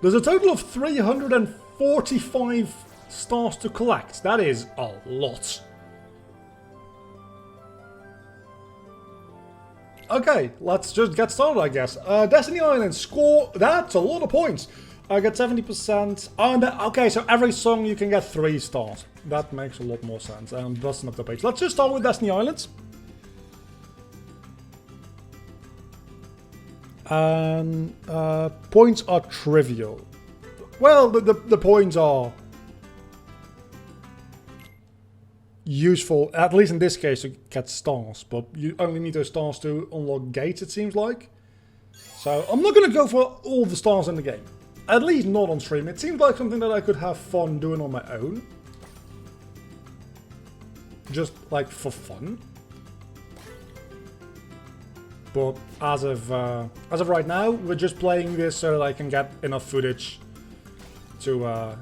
There's a total of 345 stars to collect. That is a lot. Okay, let's just get started, I guess. Destiny Island, score. That's a lot of points. I get 70%. Okay, so every song you can get 3 stars. That makes a lot more sense. And busting up the page. Let's just start with Destiny Islands. And points are trivial. Well, the points are useful, at least in this case, to get stars. But you only need those stars to unlock gates, it seems like. So I'm not going to go for all the stars in the game. At least not on stream. It seems like something that I could have fun doing on my own. Just like for fun. But as of right now, we're just playing this so that I can get enough footage to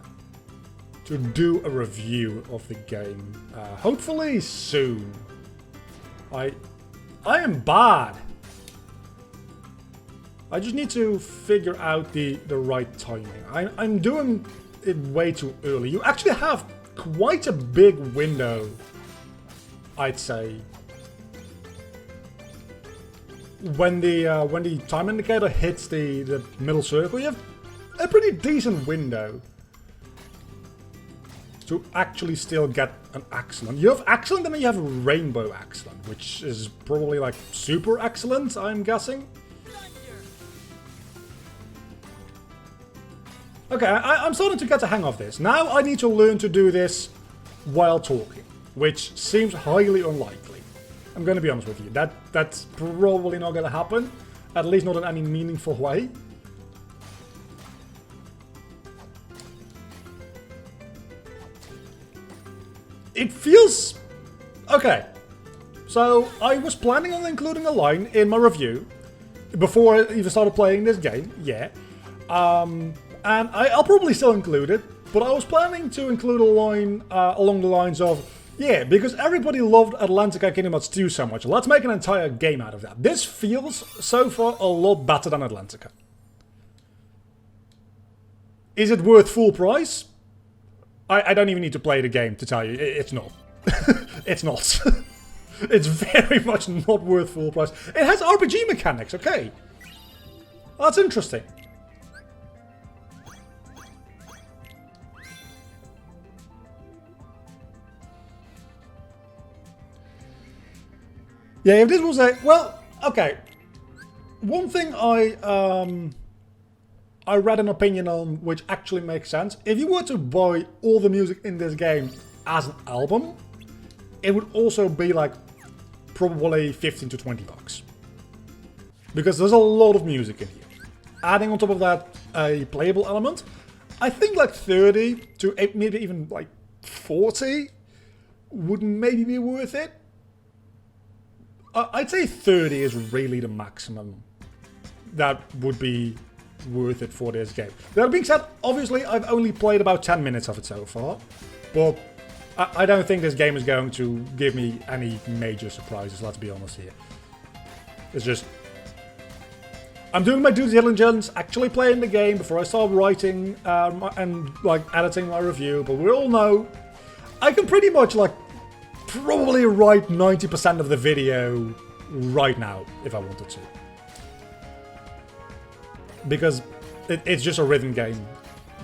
do a review of the game. Hopefully soon. I am bad. I just need to figure out the right timing. I'm doing it way too early. You actually have quite a big window, I'd say. When the time indicator hits the middle circle, you have a pretty decent window to actually still get an excellent. You have excellent and then you have rainbow excellent, which is probably like super excellent, I'm guessing. Okay, I'm starting to get the hang of this. Now I need to learn to do this while talking, which seems highly unlikely. I'm going to be honest with you. That's probably not going to happen. At least not in any meaningful way. It feels... Okay. So, I was planning on including a line in my review before I even started playing this game. Yeah. And I'll probably still include it. But I was planning to include a line along the lines of... Yeah, because everybody loved Atlantica Kingdom Hearts 2 so much. Let's make an entire game out of that. This feels, so far, a lot better than Atlantica. Is it worth full price? I don't even need to play the game to tell you. It's not. It's not. It's very much not worth full price. It has RPG mechanics, okay. That's interesting. Yeah, if this was a... Well, okay. One thing I read an opinion on which actually makes sense. If you were to buy all the music in this game as an album, it would also be like probably 15 to 20 bucks. Because there's a lot of music in here. Adding on top of that a playable element, I think like 30 to maybe even like 40 would maybe be worth it. I'd say 30 is really the maximum that would be worth it for this game. That being said, obviously I've only played about 10 minutes of it so far, but I don't think this game is going to give me any major surprises, let's be honest here. It's just... I'm doing my due diligence, actually playing the game before I start writing and like editing my review, but we all know I can pretty much like probably write 90% of the video right now if I wanted to. Because it's just a rhythm game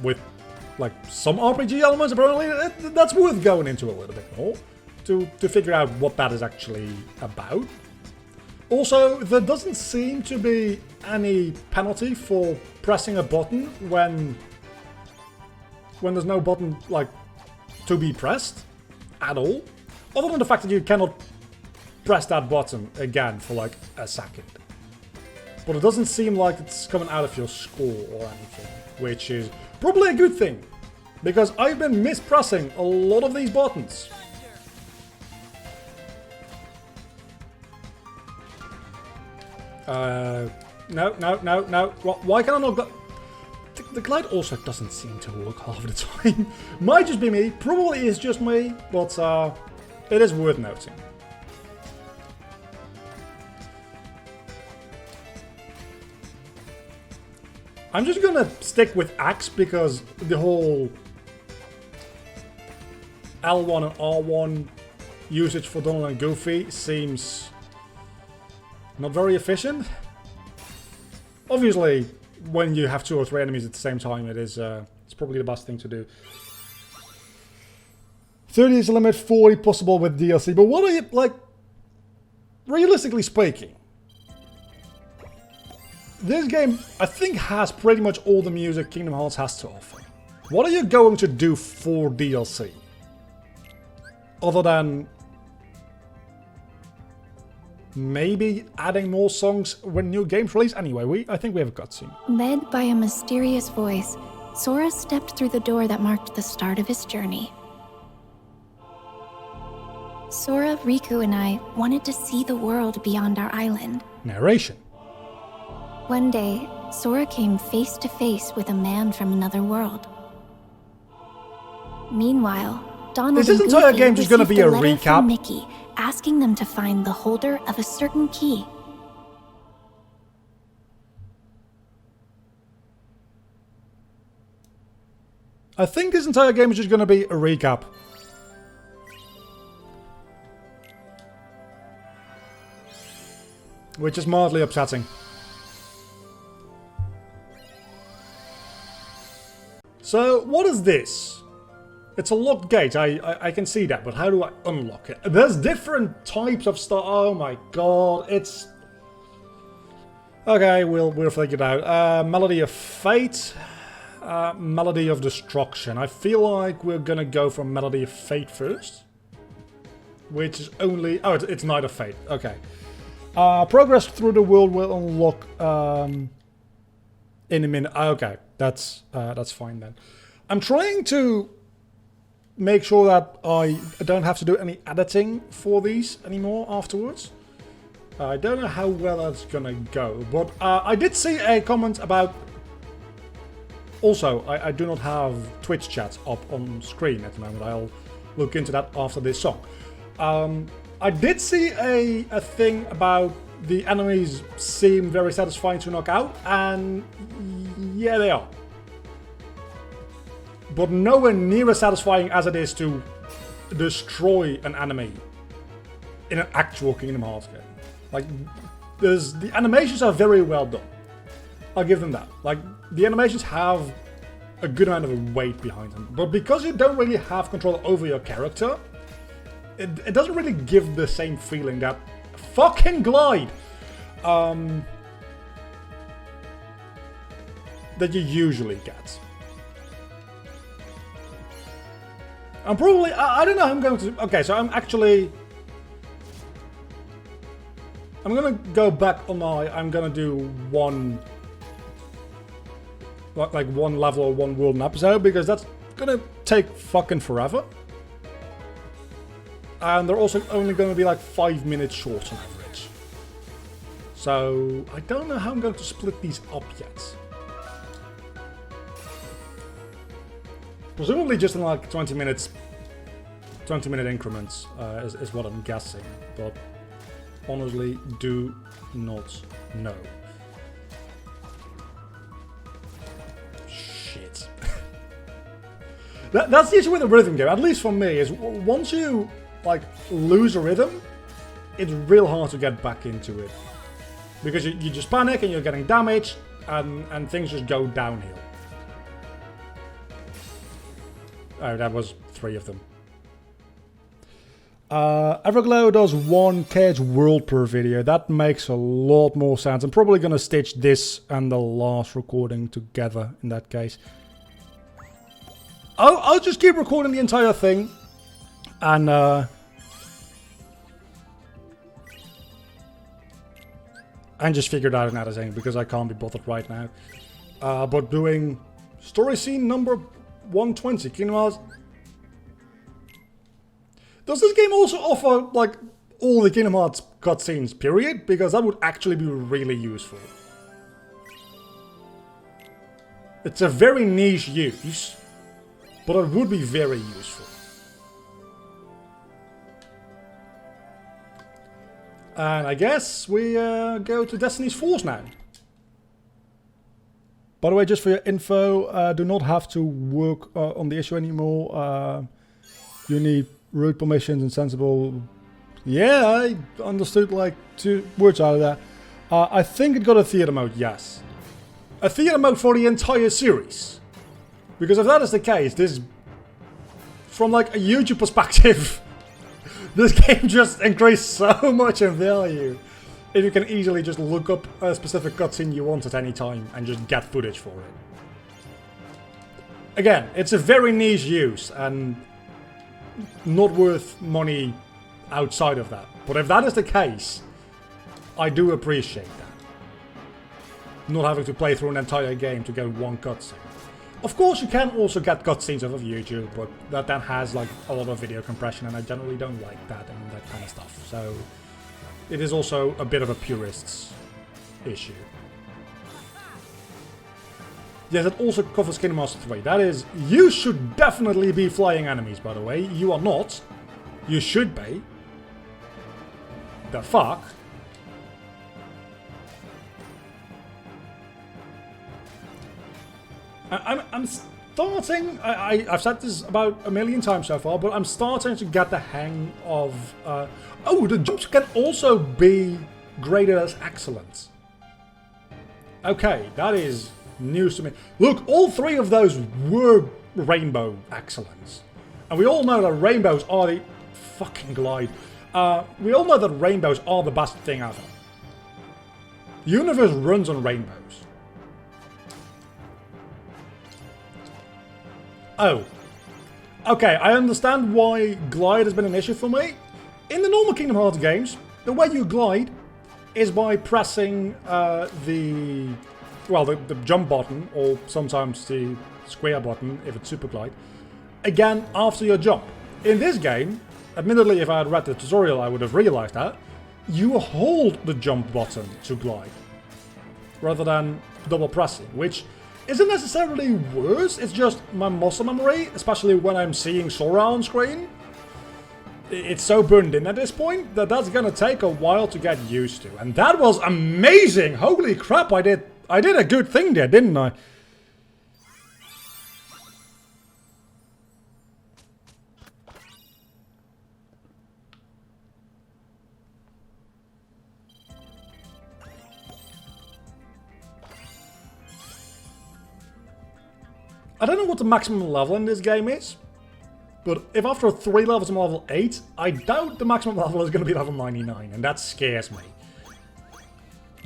with like some RPG elements. Apparently that's worth going into a little bit more to figure out what that is actually about. Also, there doesn't seem to be any penalty for pressing a button when there's no button like to be pressed at all. Other than the fact that you cannot press that button again for like a second. But it doesn't seem like it's coming out of your score or anything, which is probably a good thing. Because I've been mispressing a lot of these buttons. No. Why can I not go... The glide also doesn't seem to work half the time. Might just be me, probably is just me, but it is worth noting. I'm just gonna stick with Axe because the whole L1 and R1 usage for Donald and Goofy seems not very efficient. Obviously, when you have 2 or 3 enemies at the same time, it's probably the best thing to do. 30 is the limit, 40 possible with DLC. But what are you, like, realistically speaking, this game, I think, has pretty much all the music Kingdom Hearts has to offer. What are you going to do for DLC? Other than maybe adding more songs when new games release? Anyway, I think we have a cutscene. Led by a mysterious voice, Sora stepped through the door that marked the start of his journey. Sora, Riku, and I wanted to see the world beyond our island. Narration. One day, Sora came face to face with a man from another world. Meanwhile, Donald Is this and entire Goofy game just gonna be received a letter recap? from Mickey, asking them to find the holder of a certain key. I think this entire game is just gonna be a recap. Which is mildly upsetting. So, what is this? It's a locked gate, I can see that, but how do I unlock it? There's different types of stuff. Oh my god, it's... Okay, we'll figure it out. Melody of Fate. Melody of Destruction. I feel like we're gonna go for Melody of Fate first. Which is only... Oh, it's Night of Fate. Okay. Progress through the world will unlock in a minute. Okay, that's fine then. I'm trying to make sure that I don't have to do any editing for these anymore afterwards. I don't know how well that's gonna go, but I did see a comment about... Also, I do not have Twitch chats up on screen at the moment. I'll look into that after this song. I did see a thing about the enemies seem very satisfying to knock out, and yeah, they are. But nowhere near as satisfying as it is to destroy an enemy in an actual Kingdom Hearts game. Like, the animations are very well done. I'll give them that. Like, the animations have a good amount of weight behind them. But because you don't really have control over your character, it doesn't really give the same feeling that fucking glide that you usually get. I'm probably... I don't know how I'm going to... Okay, so I'm gonna go back on my... I'm gonna do one... Like one level or one world an episode, because that's gonna take fucking forever. And they're also only gonna be like 5 minutes short on average. So I don't know how I'm going to split these up yet. Presumably just in like 20 minute increments is what I'm guessing, but honestly do not know. Shit. That's the issue with a rhythm game, at least for me, is once you like lose a rhythm, it's real hard to get back into it. Because you just panic and you're getting damaged and things just go downhill. Oh, that was 3 of them. Everglow does 1 world per video. That makes a lot more sense. I'm probably gonna stitch this and the last recording together in that case. I'll just keep recording the entire thing and just figure it out in editing because I can't be bothered right now. But doing story scene number 120, Kingdom Hearts. Does this game also offer like all the Kingdom Hearts cutscenes, period? Because that would actually be really useful. It's a very niche use, but it would be very useful. And I guess we go to Destiny's Force now. By the way, just for your info, do not have to work on the issue anymore. You need root permissions and sensible. Yeah, I understood like 2 words out of that. I think it got a theater mode, yes. A theater mode for the entire series. Because if that is the case, this, from like a YouTube perspective, this game just increased so much in value. If you can easily just look up a specific cutscene you want at any time and just get footage for it. Again, it's a very niche use and not worth money outside of that. But if that is the case, I do appreciate that. Not having to play through an entire game to get one cutscene. Of course, you can also get cutscenes off of YouTube, but that then has like a lot of video compression, and I generally don't like that and that kind of stuff. So it is also a bit of a purist's issue. Yes, it also covers Kingdom Hearts 3. That is, you should definitely be flying enemies, by the way. You are not. You should be. The fuck? I'm starting, I've said this about a million times so far, but I'm starting to get the hang of... oh, the jumps can also be graded as excellent. Okay, that is news to me. Look, all 3 of those were rainbow excellence. And we all know that rainbows are the... Fucking glide. We all know that rainbows are the best thing ever. The universe runs on rainbows. Oh. Okay, I understand why glide has been an issue for me. In the normal Kingdom Hearts games, the way you glide is by pressing the jump button, or sometimes the square button if it's super glide, again after your jump. In this game, admittedly if I had read the tutorial I would have realized that, you hold the jump button to glide, rather than double pressing, which isn't necessarily worse, it's just my muscle memory, especially when I'm seeing Sora on screen. It's so burned in at this point that that's gonna take a while to get used to. And that was amazing! Holy crap, I did a good thing there, didn't I? I don't know what the maximum level in this game is, but if after 3 levels I'm level 8, I doubt the maximum level is going to be level 99, and that scares me.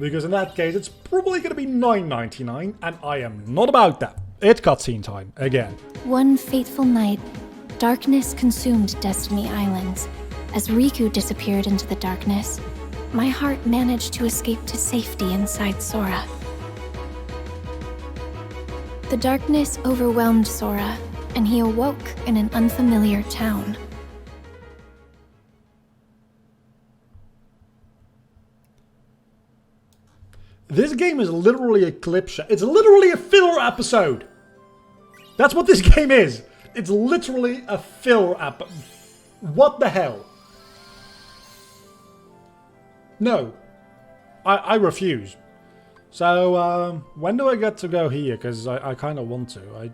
Because in that case, it's probably going to be 999, and I am not about that. It's cutscene time, again. One fateful night, darkness consumed Destiny Islands. As Riku disappeared into the darkness, my heart managed to escape to safety inside Sora. The darkness overwhelmed Sora, and he awoke in an unfamiliar town. This game is literally a clip show. It's literally a filler episode. That's what this game is. It's literally a filler episode. What the hell? No. I refuse. So, when do I get to go here? Because I kind of want to.